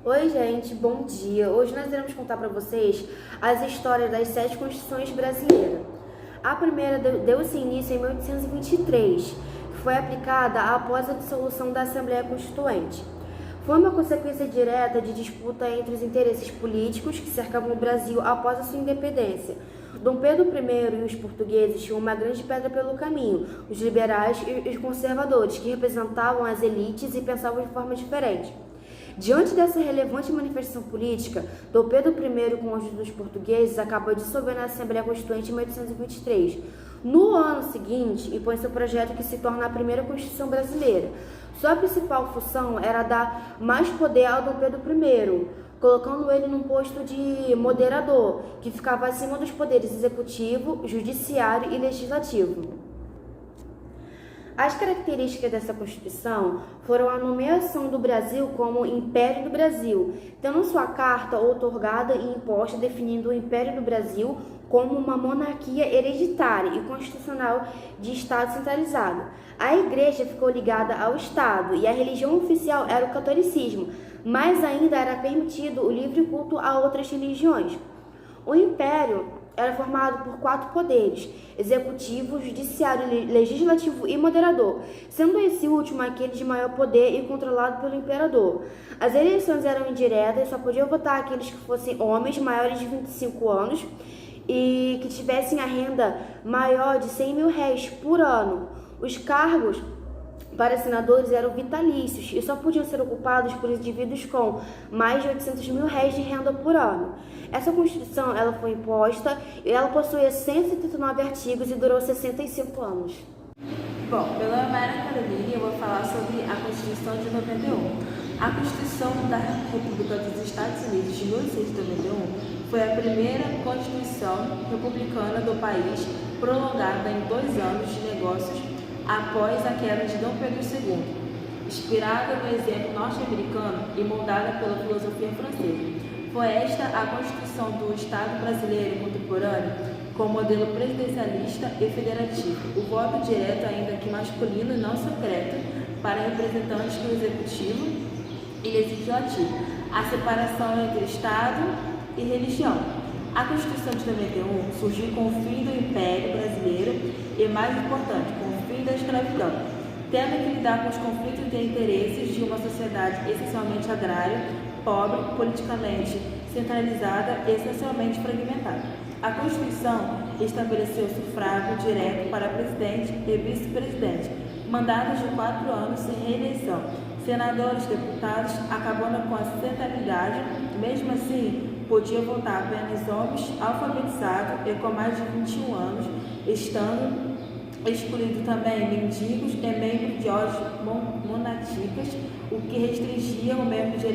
Oi, gente, bom dia. Hoje nós iremos contar para vocês as histórias das 7 constituições brasileiras. A primeira deu-se início em 1823, que foi aplicada após a dissolução da Assembleia Constituinte. Foi uma consequência direta de disputa entre os interesses políticos que cercavam o Brasil após a sua independência. Dom Pedro I e os portugueses tinham uma grande pedra pelo caminho, os liberais e os conservadores, que representavam as elites e pensavam de forma diferente. Diante dessa relevante manifestação política, Dom Pedro I, com a ajuda dos portugueses, acabou dissolvendo a Assembleia Constituinte em 1823. No ano seguinte, impõe seu projeto que se torna a primeira Constituição brasileira. Sua principal função era dar mais poder ao Dom Pedro I, colocando ele num posto de moderador, que ficava acima dos poderes executivo, judiciário e legislativo. As características dessa Constituição foram a nomeação do Brasil como Império do Brasil, tendo sua carta outorgada e imposta definindo o Império do Brasil como uma monarquia hereditária e constitucional de Estado centralizado. A Igreja ficou ligada ao Estado e a religião oficial era o catolicismo, mas ainda era permitido o livre culto a outras religiões. O Império era formado por 4 poderes: executivo, judiciário, legislativo e moderador, sendo esse último aquele de maior poder e controlado pelo imperador. As eleições eram indiretas e só podiam votar aqueles que fossem homens maiores de 25 anos e que tivessem a renda maior de 100 mil réis por ano. Os cargos para senadores eram vitalícios e só podiam ser ocupados por indivíduos com mais de 800 mil réis de renda por ano. Essa Constituição ela foi imposta e ela possuía 179 artigos e durou 65 anos. Bom, meu nome é Mayra Carolina e eu vou falar sobre a Constituição de 91. A Constituição da República dos Estados Unidos de 1891 foi a primeira Constituição republicana do país, prolongada em 2 anos de negócios após a queda de Dom Pedro II, inspirada no exemplo norte-americano e moldada pela filosofia francesa. Foi esta a Constituição do Estado brasileiro contemporâneo, com modelo presidencialista e federativo, o voto direto, ainda que masculino e não secreto, para representantes do Executivo e Legislativo, a separação entre Estado e religião. A Constituição de 91 surgiu com o fim do Império Brasileiro e, mais importante, com o fim da escravidão, tendo que lidar com os conflitos de interesses de uma sociedade essencialmente agrária, pobre, politicamente centralizada e essencialmente fragmentada. A Constituição estabeleceu sufrágio direto para presidente e vice-presidente, mandatos de 4 anos sem reeleição, senadores, deputados, acabando com a centralidade. Mesmo assim, podia votar apenas homens alfabetizados e com mais de 21 anos, estando excluído também mendigos e membros de ordens monásticas, o que restringia o número de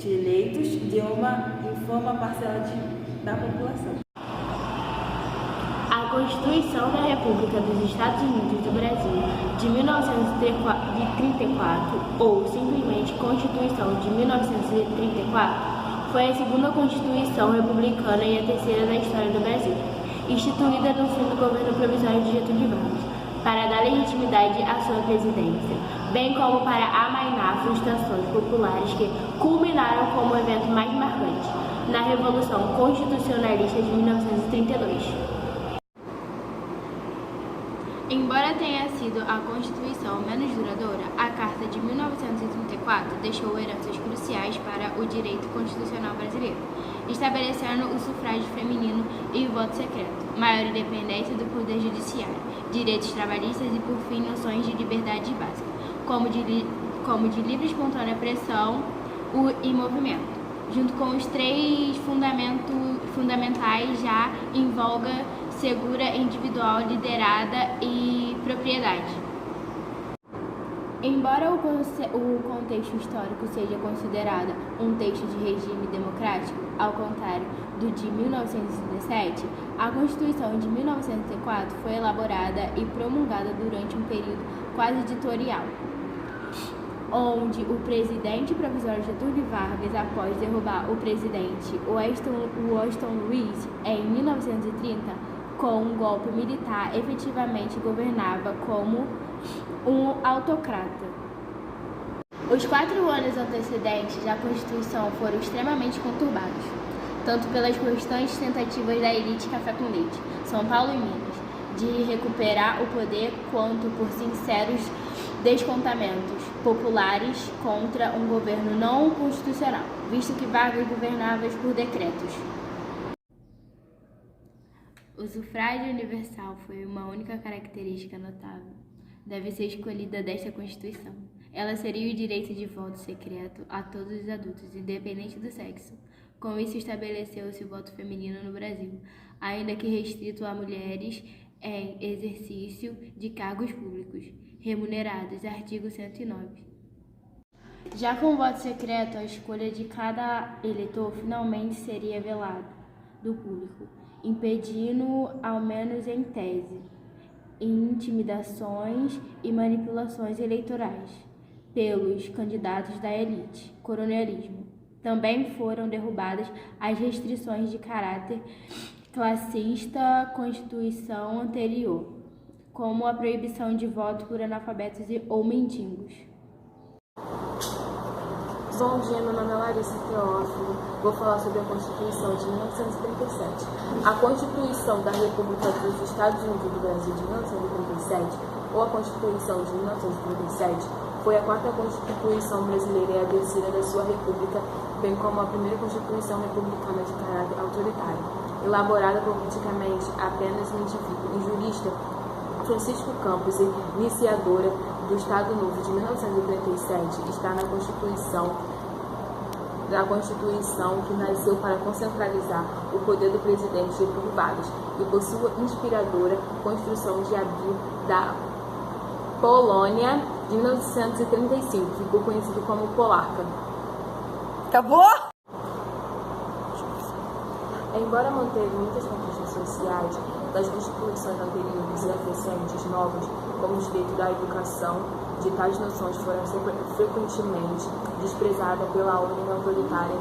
eleitos de uma infame parcela da população. A Constituição da República dos Estados Unidos do Brasil de 1934, ou simplesmente Constituição de 1934, foi a segunda Constituição republicana e a terceira da história do Brasil, instituída no fim do governo provisório de Getúlio Vargas, para dar legitimidade à sua presidência, bem como para amainar frustrações populares que culminaram como o evento mais marcante, na Revolução Constitucionalista de 1932. Embora tenha sido a Constituição menos duradoura, a Carta de 1934 deixou heranças cruciais para o direito constitucional brasileiro, estabelecendo o sufrágio feminino e o voto secreto, maior independência do poder judiciário, direitos trabalhistas e, por fim, noções de liberdade básica, como de livre e espontânea pressão e movimento, junto com os 3 fundamentais já em voga: segura, individual, liderada e propriedade. Embora o contexto histórico seja considerado um texto de regime democrático, ao contrário do de 1917, a Constituição de 1904 foi elaborada e promulgada durante um período quase ditatorial, onde o presidente provisório Getúlio Vargas, após derrubar o presidente Washington Luiz em 1930, com um golpe militar, efetivamente governava como um autocrata. Os 4 anos antecedentes à Constituição foram extremamente conturbados, tanto pelas constantes tentativas da elite Café com Leite, São Paulo e Minas, de recuperar o poder, quanto por sinceros descontamentos populares contra um governo não constitucional, visto que Vargas governava por decretos. O sufrágio universal foi uma única característica notável. Deve ser escolhida desta Constituição. Ela seria o direito de voto secreto a todos os adultos, independente do sexo. Com isso, estabeleceu-se o voto feminino no Brasil, ainda que restrito a mulheres em exercício de cargos públicos remunerados, artigo 109. Já com o voto secreto, a escolha de cada eleitor finalmente seria velada do público, impedindo, ao menos em tese, intimidações e manipulações eleitorais pelos candidatos da elite, coronelismo. Também foram derrubadas as restrições de caráter classista à Constituição anterior, como a proibição de voto por analfabetos ou mendigos. Bom dia, meu nome é Larissa Teófilo. Vou falar sobre a Constituição de 1937. A Constituição da República dos Estados Unidos do Brasil de 1937, ou a Constituição de 1937, foi a quarta Constituição brasileira e a terceira da sua República, bem como a primeira Constituição republicana de caráter autoritário, elaborada por praticamente apenas científico e jurista Francisco Campos, iniciadora do Estado Novo de 1937, está na Constituição que nasceu para concentralizar o poder do presidente Getúlio Vargas e por sua inspiradora Constituição de Abril da Polônia de 1935, ficou conhecido como Polacca. Acabou? Embora manteve muitas conquistas sociais das constituições anteriores e as recentes novas, como o direito da educação, de tais noções foram frequentemente desprezadas pela ordem autoritária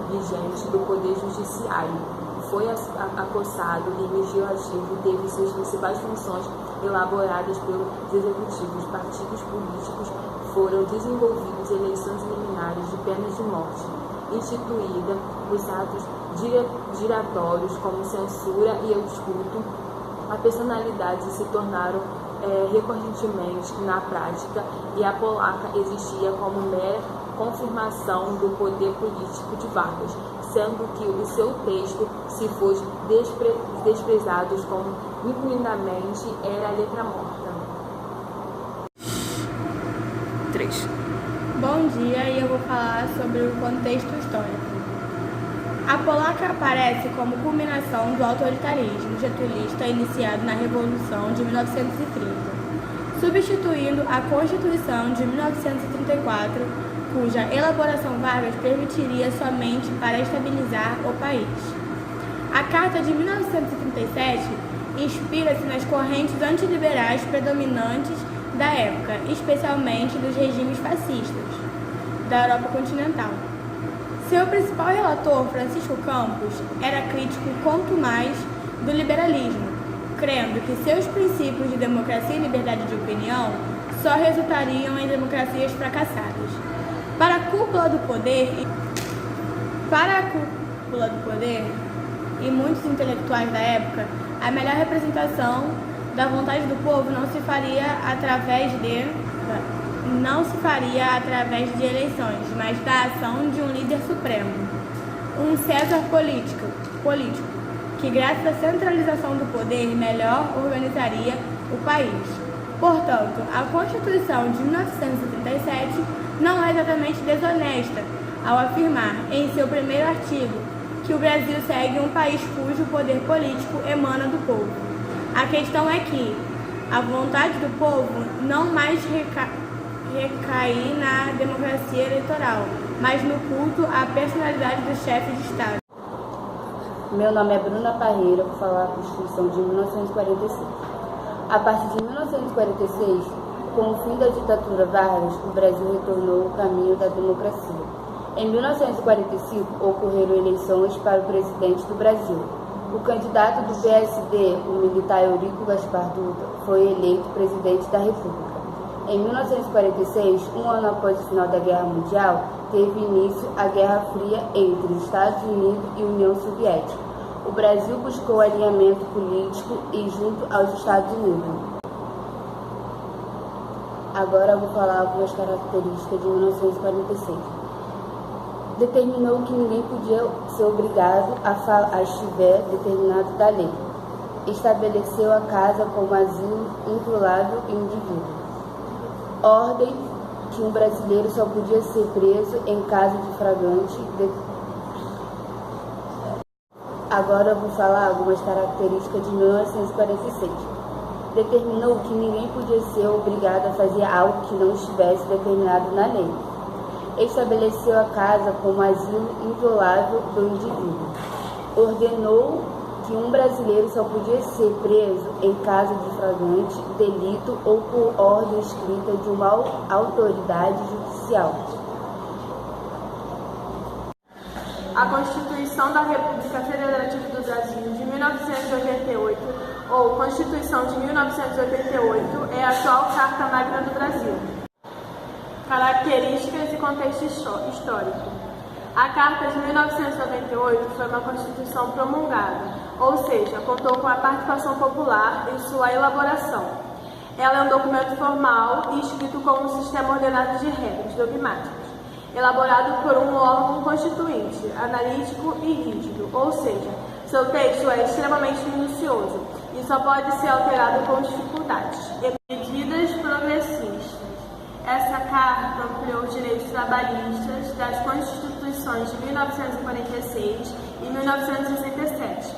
vigente do Poder Judiciário. Foi acossado e legislativo, teve suas principais funções elaboradas pelos executivos, partidos políticos, foram desenvolvidos eleições liminares de penas de morte, instituída os atos giratórios como censura e escudo. As personalidades se tornaram recorrentemente na prática e a polaca existia como mera confirmação do poder político de Vargas, sendo que o seu texto, se fosse desprezado como incluidamente, era a letra morta. 3. Bom dia, e eu vou falar sobre o contexto histórico. A polaca aparece como culminação do autoritarismo getulista iniciado na Revolução de 1930, substituindo a Constituição de 1934, cuja elaboração Vargas permitiria somente para estabilizar o país. A Carta de 1937 inspira-se nas correntes antiliberais predominantes da época, especialmente dos regimes fascistas da Europa continental. Seu principal relator, Francisco Campos, era crítico quanto mais do liberalismo, crendo que seus princípios de democracia e liberdade de opinião só resultariam em democracias fracassadas. Para a cúpula do poder e muitos intelectuais da época, a melhor representação da vontade do povo não se faria através de eleições, mas da ação de um líder supremo, um César político, que graças à centralização do poder melhor organizaria o país. Portanto, a Constituição de 1937 não é exatamente desonesta ao afirmar, em seu primeiro artigo, que o Brasil segue um país cujo poder político emana do povo. A questão é que a vontade do povo não mais recair na democracia eleitoral, mas no culto à personalidade do chefe de Estado. Meu nome é Bruna Parreira, vou falar da Constituição de 1946. A partir de 1946, com o fim da ditadura Vargas, o Brasil retornou ao caminho da democracia. Em 1945, ocorreram eleições para o presidente do Brasil. O candidato do PSD, o militar Eurico Gaspar Dutra, foi eleito presidente da República. Em 1946, um ano após o final da Guerra Mundial, teve início a Guerra Fria entre os Estados Unidos e a União Soviética. O Brasil buscou alinhamento político e junto aos Estados Unidos. Agora eu vou falar algumas características de 1946. Determinou que ninguém podia ser obrigado a estiver determinado da lei. Estabeleceu a casa como asilo inviolável e indivíduo. Ordem que um brasileiro só podia ser preso em caso de flagrante. Agora eu vou falar algumas características de 1946. Determinou que ninguém podia ser obrigado a fazer algo que não estivesse determinado na lei. Estabeleceu a casa como asilo inviolável do indivíduo. Ordenou que um brasileiro só podia ser preso em caso de flagrante delito ou por ordem escrita de uma autoridade judicial. A Constituição da República Federativa do Brasil de 1988, ou Constituição de 1988, é a atual Carta Magna do Brasil. Características e contexto histórico. A Carta de 1998 foi uma Constituição promulgada, ou seja, contou com a participação popular em sua elaboração. Ela é um documento formal e escrito com um sistema ordenado de regras dogmáticas, elaborado por um órgão constituinte, analítico e rígido, ou seja, seu texto é extremamente minucioso e só pode ser alterado com dificuldades. Medidas progressistas. Essa carta ampliou os direitos trabalhistas das Constituições de 1946 e 1967,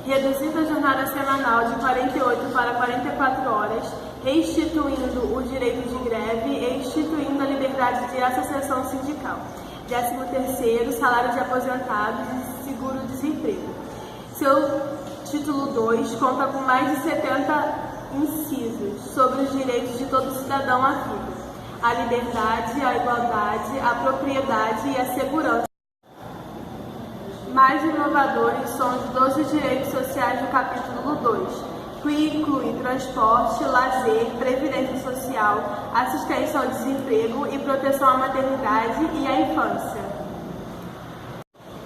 reduzindo a jornada semanal de 48 para 44 horas, reinstituindo o direito de greve e instituindo a liberdade de associação sindical, 13º, salário de aposentados e seguro-desemprego. Seu título 2 conta com mais de 70 incisos sobre os direitos de todo cidadão à vida, a liberdade, a igualdade, a propriedade e a segurança. Mais inovadores são os 12 direitos sociais do capítulo 2, que inclui transporte, lazer, previdência social, assistência ao desemprego e proteção à maternidade e à infância.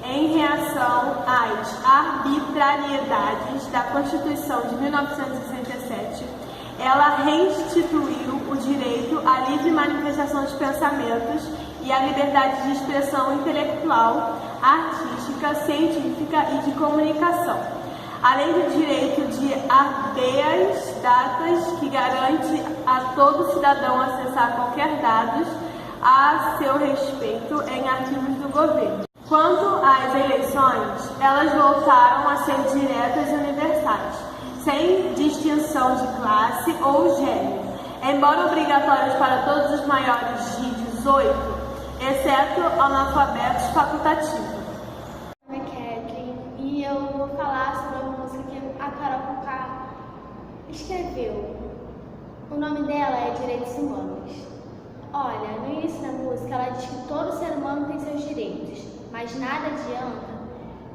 Em reação às arbitrariedades da Constituição de 1967, ela reinstituiu o direito à livre manifestação de pensamentos e à liberdade de expressão intelectual, artística, científica e de comunicação, além do direito de habeas datas, que garante a todo cidadão acessar qualquer dados a seu respeito em arquivos do governo. Quanto às eleições, elas voltaram a ser diretas e universais, sem distinção de classe ou gênero, embora obrigatórias para todos os maiores de 18, exceto analfabetos facultativos. Meu nome é Kathleen e eu vou falar sobre a música que a Carol Conká escreveu. O nome dela é Direitos Humanos. Olha, no início da música ela diz que todo ser humano tem seus direitos, mas nada adianta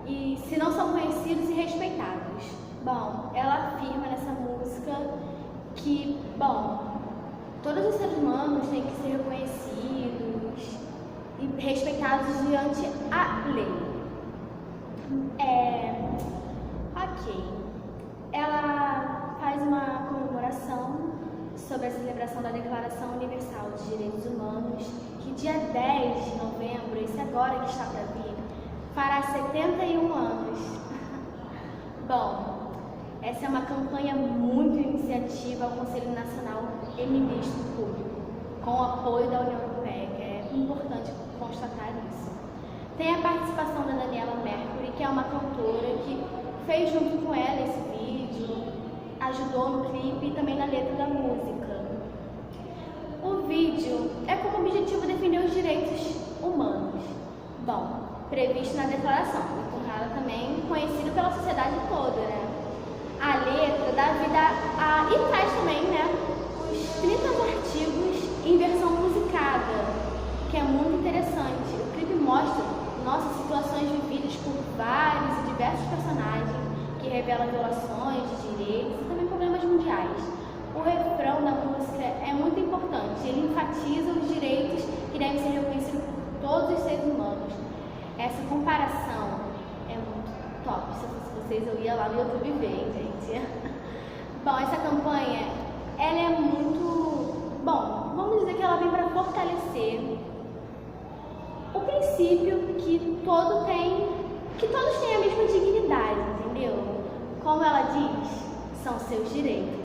e se não são conhecidos e respeitados. Bom, ela afirma nessa música que, todos os seres humanos têm que ser reconhecidos e respeitados diante a lei. Ela faz uma comemoração sobre a celebração da Declaração Universal de Direitos Humanos, que dia 10 de novembro, esse agora que está para vir, fará 71 anos. Essa é uma campanha muito iniciativa ao Conselho Nacional e Ministro Público, com o apoio da União Europeia, que é importante constatar isso. Tem a participação da Daniela Mercury, que é uma cantora que fez junto com ela esse vídeo, ajudou no clipe e também na letra da música. O vídeo é com o objetivo defender os direitos humanos, previsto na declaração, e por ela também conhecido pela sociedade toda, né? A letra dá vida e traz também, os 30 artigos em versão musicada, que é muito interessante. O clipe mostra situações vividas por vários e diversos personagens que revelam violações de direitos e também problemas mundiais. O refrão da música é muito importante top. Se eu fosse vocês, eu ia lá no YouTube ver, gente. Bom, essa campanha, ela é muito... Bom, vamos dizer que ela vem para fortalecer o princípio que todos têm a mesma dignidade, entendeu? Como ela diz, são seus direitos.